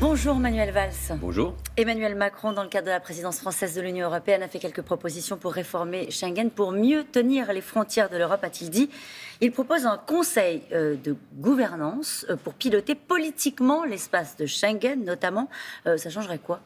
Bonjour Manuel Valls. Bonjour. Emmanuel Macron, dans le cadre de la présidence française de l'Union européenne, a fait quelques propositions pour réformer Schengen, pour mieux tenir les frontières de l'Europe, a-t-il dit. Il propose un conseil de gouvernance pour piloter politiquement l'espace de Schengen, notamment. Ça changerait quoi ?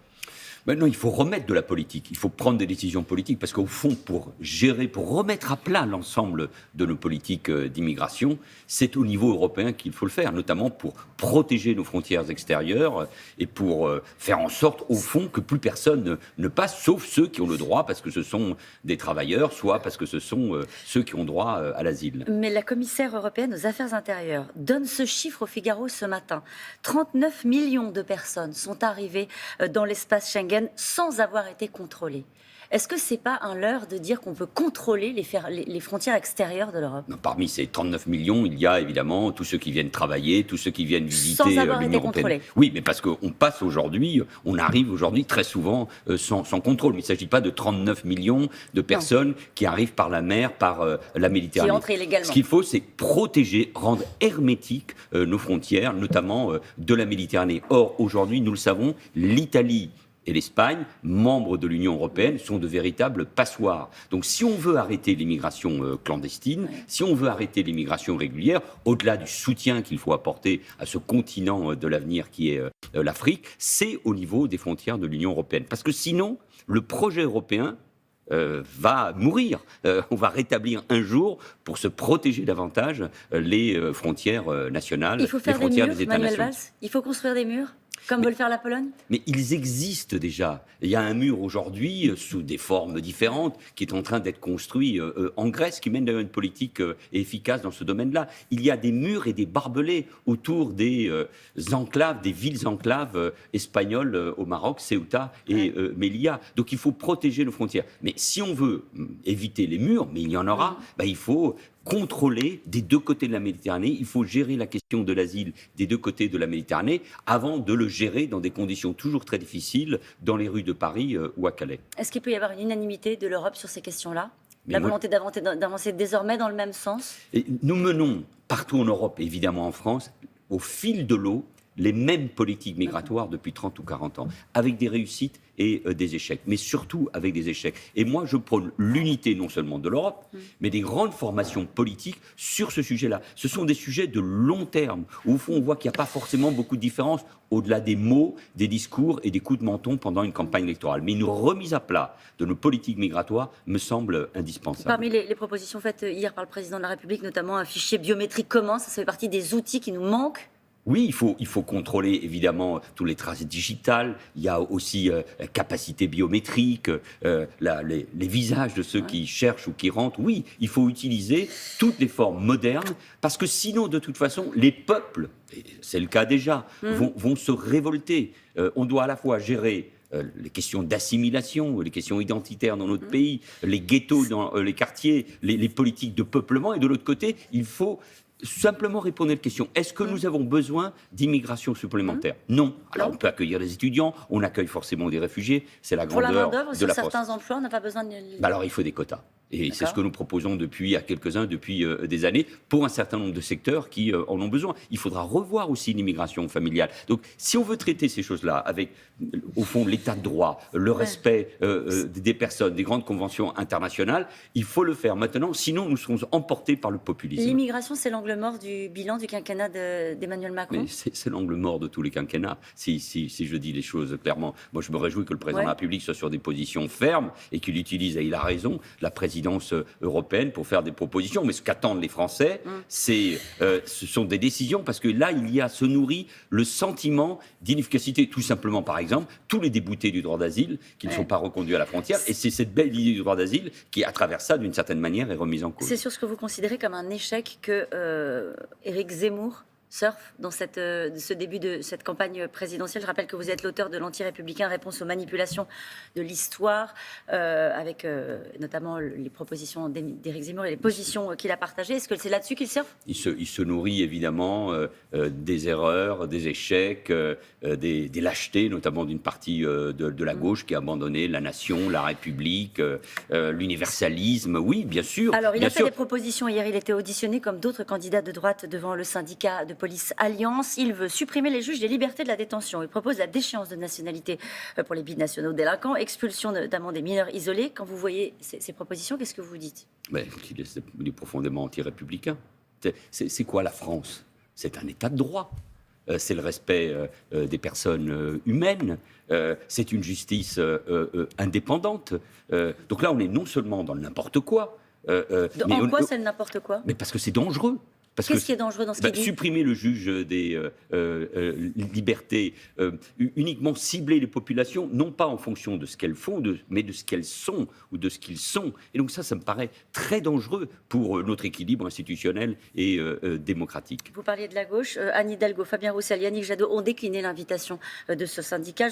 Maintenant, il faut remettre de la politique, il faut prendre des décisions politiques, parce qu'au fond, pour gérer, pour remettre à plat l'ensemble de nos politiques d'immigration, c'est au niveau européen qu'il faut le faire, notamment pour protéger nos frontières extérieures et pour faire en sorte, au fond, que plus personne ne passe, sauf ceux qui ont le droit, parce que ce sont des travailleurs, soit parce que ce sont ceux qui ont droit à l'asile. Mais la commissaire européenne aux affaires intérieures donne ce chiffre au Figaro ce matin. 39 millions de personnes sont arrivées dans l'espace Schengen sans avoir été contrôlées. Est-ce que ce n'est pas un leurre de dire qu'on peut contrôler les frontières extérieures de l'Europe ? Parmi ces 39 millions, il y a évidemment tous ceux qui viennent travailler, tous ceux qui viennent visiter sans avoir l'Union été européenne. Contrôlés. Oui, mais parce qu'on passe aujourd'hui, on arrive aujourd'hui très souvent sans contrôle. Mais il ne s'agit pas de 39 millions de personnes qui arrivent par la mer, par la Méditerranée. Qui entrent illégalement. Ce qu'il faut, c'est protéger, rendre hermétiques nos frontières, notamment de la Méditerranée. Or, aujourd'hui, nous le savons, l'Italie et l'Espagne, membres de l'Union européenne, sont de véritables passoires. Donc si on veut arrêter l'immigration clandestine, si on veut arrêter l'immigration régulière, au-delà du soutien qu'il faut apporter à ce continent de l'avenir qui est l'Afrique, c'est au niveau des frontières de l'Union européenne. Parce que sinon, le projet européen va mourir. On va rétablir un jour, pour se protéger davantage, les frontières nationales, les frontières des États-nations. Manuel Valls, il faut construire des murs comme veut le faire la Pologne ? Mais ils existent déjà. Il y a un mur aujourd'hui, sous des formes différentes, qui est en train d'être construit en Grèce, qui mène d'ailleurs une politique efficace dans ce domaine-là. Il y a des murs et des barbelés autour des enclaves, des villes-enclaves espagnoles au Maroc, Ceuta et Melilla. Donc il faut protéger nos frontières. Mais si on veut éviter les murs, mais il y en aura, il faut contrôler des deux côtés de la Méditerranée. Il faut gérer la question de l'asile des deux côtés de la Méditerranée avant de le gérer dans des conditions toujours très difficiles dans les rues de Paris ou à Calais. Est-ce qu'il peut y avoir une unanimité de l'Europe sur ces questions-là ? La volonté d'avancer désormais dans le même sens ? Et nous menons partout en Europe, évidemment en France, au fil de l'eau, les mêmes politiques migratoires depuis 30 ou 40 ans, avec des réussites et des échecs, mais surtout avec des échecs. Et moi, je prône l'unité non seulement de l'Europe, mais des grandes formations politiques sur ce sujet-là. Ce sont des sujets de long terme, où au fond, on voit qu'il n'y a pas forcément beaucoup de différence au-delà des mots, des discours et des coups de menton pendant une campagne électorale. Mais une remise à plat de nos politiques migratoires me semble indispensable. Parmi les propositions faites hier par le président de la République, notamment un fichier biométrique commun, ça fait partie des outils qui nous manquent. Oui, il faut contrôler évidemment toutes les traces digitales. Il y a aussi la capacité biométrique, les visages de ceux qui cherchent ou qui rentrent. Oui, il faut utiliser toutes les formes modernes parce que sinon, de toute façon, les peuples, et c'est le cas déjà, vont se révolter. On doit à la fois gérer les questions d'assimilation, les questions identitaires dans notre pays, les ghettos dans les quartiers, les politiques de peuplement. Et de l'autre côté, il faut simplement répondre à la question, est-ce que nous avons besoin d'immigration supplémentaire ? Non. Alors on peut accueillir des étudiants, on accueille forcément des réfugiés, c'est la grandeur de la force. Pour la main-d'œuvre, sur certains emplois, on n'a pas besoin de... Alors il faut des quotas. Et c'est ce que nous proposons depuis des années, pour un certain nombre de secteurs qui en ont besoin. Il faudra revoir aussi l'immigration familiale. Donc, si on veut traiter ces choses-là avec, au fond, l'état de droit, le respect des personnes, des grandes conventions internationales, il faut le faire maintenant, sinon nous serons emportés par le populisme. L'immigration, c'est l'angle mort du bilan du quinquennat d'Emmanuel Macron ? Mais c'est l'angle mort de tous les quinquennats, si je dis les choses clairement. Moi, je me réjouis que le président de la République soit sur des positions fermes et qu'il utilise, et il a raison, la présidence européenne pour faire des propositions. Mais ce qu'attendent les Français, ce sont des décisions, parce que là, se nourrit le sentiment d'inefficacité. Tout simplement, par exemple, tous les déboutés du droit d'asile qui ne sont pas reconduits à la frontière. Et c'est cette belle idée du droit d'asile qui, à travers ça, d'une certaine manière, est remise en cause. C'est sur ce que vous considérez comme un échec que Éric Zemmour surfe dans ce début de cette campagne présidentielle. Je rappelle que vous êtes l'auteur de l'Anti-républicain, réponse aux manipulations de l'histoire, avec notamment les propositions d'Éric Zemmour et les positions qu'il a partagées. Est-ce que c'est là-dessus qu'il surfe ? Il se nourrit évidemment des erreurs, des échecs, des lâchetés, notamment d'une partie de la gauche qui a abandonné la nation, la République, l'universalisme. Oui, bien sûr. Alors, il bien a fait sûr. des propositions hier. Il était auditionné comme d'autres candidats de droite devant le syndicat de police Alliance. Il veut supprimer les juges des libertés de la détention. Il propose la déchéance de nationalité pour les binationaux délinquants, expulsion notamment des mineurs isolés. Quand vous voyez ces propositions, qu'est-ce que vous dites? Il est profondément anti-républicain. C'est quoi la France? C'est un état de droit. C'est le respect des personnes humaines. C'est une justice indépendante. Donc là, on est non seulement dans le n'importe quoi. En quoi c'est le n'importe quoi? Mais parce que c'est dangereux. Qu'est-ce qui est dangereux dans ce qu'il dit? Supprimer le juge des libertés, uniquement cibler les populations, non pas en fonction de ce qu'elles font, mais de ce qu'elles sont ou de ce qu'ils sont. Et donc ça me paraît très dangereux pour notre équilibre institutionnel et démocratique. Vous parliez de la gauche. Anne Hidalgo, Fabien Roussel, Yannick Jadot ont décliné l'invitation de ce syndicat.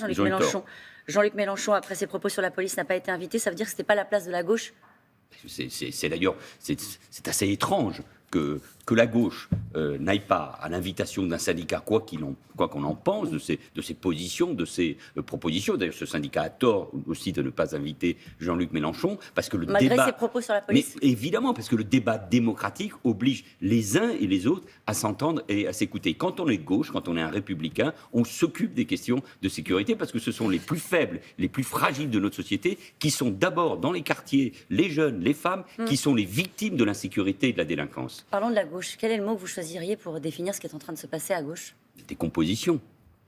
Jean-Luc Mélenchon, après ses propos sur la police, n'a pas été invité. Ça veut dire que ce n'était pas la place de la gauche? C'est d'ailleurs assez étrange que la gauche n'aille pas à l'invitation d'un syndicat, quoi qu'on en pense, de ses positions, de ses propositions. D'ailleurs, ce syndicat a tort aussi de ne pas inviter Jean-Luc Mélenchon, parce que malgré ses propos sur la police. Mais évidemment, parce que le débat démocratique oblige les uns et les autres à s'entendre et à s'écouter. Quand on est de gauche, quand on est un républicain, on s'occupe des questions de sécurité, parce que ce sont les plus faibles, les plus fragiles de notre société, qui sont d'abord dans les quartiers, les jeunes, les femmes, qui sont les victimes de l'insécurité et de la délinquance. Parlons de la gauche. Quel est le mot que vous choisiriez pour définir ce qui est en train de se passer à gauche? Décomposition,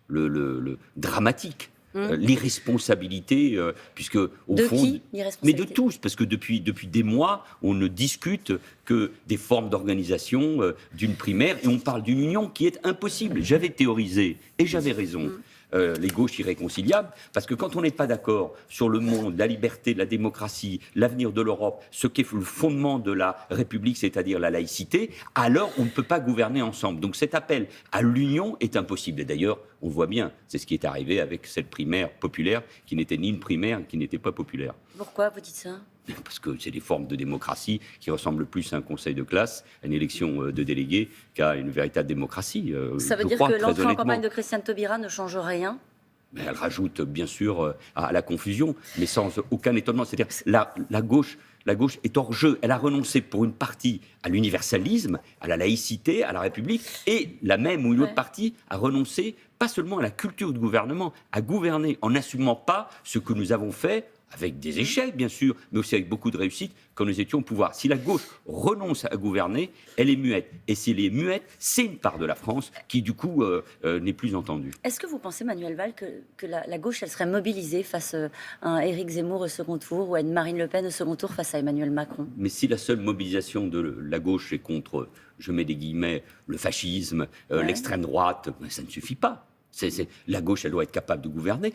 le dramatique, l'irresponsabilité, puisque au de fond, qui, mais de tous, parce que depuis des mois, on ne discute que des formes d'organisation d'une primaire, et on parle d'une union qui est impossible. J'avais théorisé, et j'avais raison. Les gauches irréconciliables, parce que quand on n'est pas d'accord sur le monde, la liberté, la démocratie, l'avenir de l'Europe, ce qui est le fondement de la République, c'est-à-dire la laïcité, alors on ne peut pas gouverner ensemble. Donc cet appel à l'union est impossible. Et d'ailleurs, on voit bien, c'est ce qui est arrivé avec cette primaire populaire, qui n'était ni une primaire, qui n'était pas populaire. Pourquoi vous dites ça? Parce que c'est des formes de démocratie qui ressemblent plus à un conseil de classe, à une élection de délégués, qu'à une véritable démocratie. Ça veut dire que l'entrée en campagne de Christiane Taubira ne change rien? Mais elle rajoute bien sûr à la confusion, mais sans aucun étonnement. C'est-à-dire la gauche est hors jeu. Elle a renoncé pour une partie à l'universalisme, à la laïcité, à la République, et la même ou une autre partie a renoncé pas seulement à la culture du gouvernement, à gouverner en n'assumant pas ce que nous avons fait, avec des échecs bien sûr, mais aussi avec beaucoup de réussite, quand nous étions au pouvoir. Si la gauche renonce à gouverner, elle est muette. Et si elle est muette, c'est une part de la France qui, du coup, n'est plus entendue. Est-ce que vous pensez, Manuel Valls, que la gauche, elle serait mobilisée face à un Éric Zemmour au second tour ou à une Marine Le Pen au second tour face à Emmanuel Macron? Mais si la seule mobilisation de la gauche est contre, je mets des guillemets, le fascisme, l'extrême droite, ça ne suffit pas. La gauche, elle doit être capable de gouverner.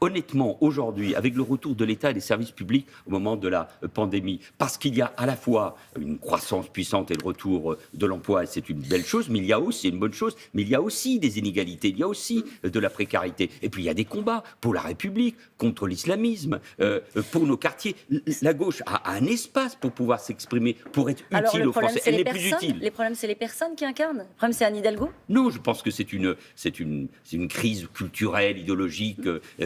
Honnêtement, aujourd'hui, avec le retour de l'État et des services publics au moment de la pandémie, parce qu'il y a à la fois une croissance puissante et le retour de l'emploi, et c'est une belle chose, mais il y a aussi une bonne chose, mais il y a aussi des inégalités, il y a aussi de la précarité. Et puis il y a des combats pour la République, contre l'islamisme, pour nos quartiers. La gauche a un espace pour pouvoir s'exprimer, pour être utile aux Français. Elle n'est plus utile. Les problèmes, c'est les personnes qui incarnent. Le problème, c'est Anne Hidalgo? Non, je pense que c'est une crise culturelle, idéologique,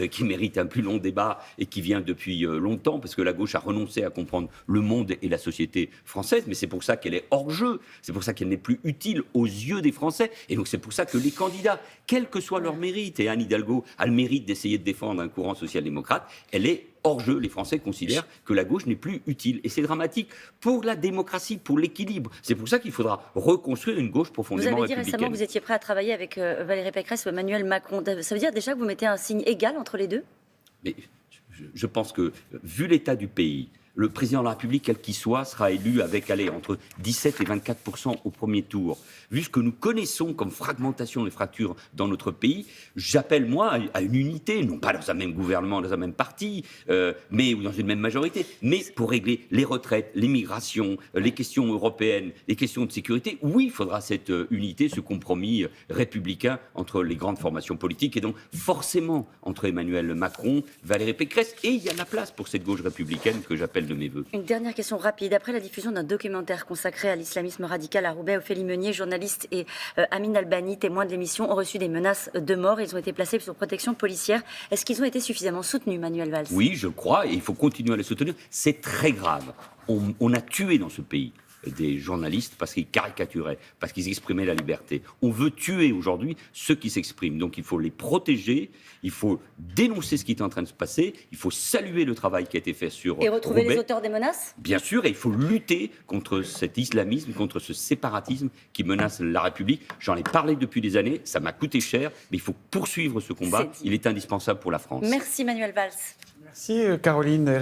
qui mérite un plus long débat et qui vient depuis longtemps, parce que la gauche a renoncé à comprendre le monde et la société française, mais c'est pour ça qu'elle est hors jeu, c'est pour ça qu'elle n'est plus utile aux yeux des Français, et donc c'est pour ça que les candidats, quel que soit leur mérite, et Anne Hidalgo a le mérite d'essayer de défendre un courant social-démocrate, elle est hors jeu. Les Français considèrent que la gauche n'est plus utile. Et c'est dramatique pour la démocratie, pour l'équilibre. C'est pour ça qu'il faudra reconstruire une gauche profondément républicaine. Vous avez dit récemment que vous étiez prêt à travailler avec Valérie Pécresse ou Emmanuel Macron. Ça veut dire déjà que vous mettez un signe égal entre les deux? Mais je pense que, vu l'état du pays, le président de la République, quel qu'il soit, sera élu avec, entre 17 et 24% au premier tour. Vu ce que nous connaissons comme fragmentation et fracture dans notre pays, j'appelle, moi, à une unité, non pas dans un même gouvernement, dans un même parti, mais ou dans une même majorité, mais pour régler les retraites, l'immigration, les questions européennes, les questions de sécurité. Oui, il faudra cette unité, ce compromis républicain entre les grandes formations politiques, et donc forcément entre Emmanuel Macron, Valérie Pécresse, et il y a de la place pour cette gauche républicaine que j'appelle de mes voeux. Une dernière question rapide. Après la diffusion d'un documentaire consacré à l'islamisme radical à Roubaix, Ophélie Meunier, journaliste, et Amine Albani, témoin de l'émission, ont reçu des menaces de mort. Ils ont été placés sous protection policière. Est-ce qu'ils ont été suffisamment soutenus, Manuel Valls? Oui, je crois, et il faut continuer à les soutenir. C'est très grave. On a tué dans ce pays des journalistes parce qu'ils caricaturaient, parce qu'ils exprimaient la liberté. On veut tuer aujourd'hui ceux qui s'expriment. Donc il faut les protéger, il faut dénoncer ce qui est en train de se passer, il faut saluer le travail qui a été fait sur Et retrouver Roubaix. les auteurs des menaces? Bien sûr, et il faut lutter contre cet islamisme, contre ce séparatisme qui menace la République. J'en ai parlé depuis des années, ça m'a coûté cher, mais il faut poursuivre ce combat. Il est indispensable pour la France. Merci Manuel Valls. Merci Caroline.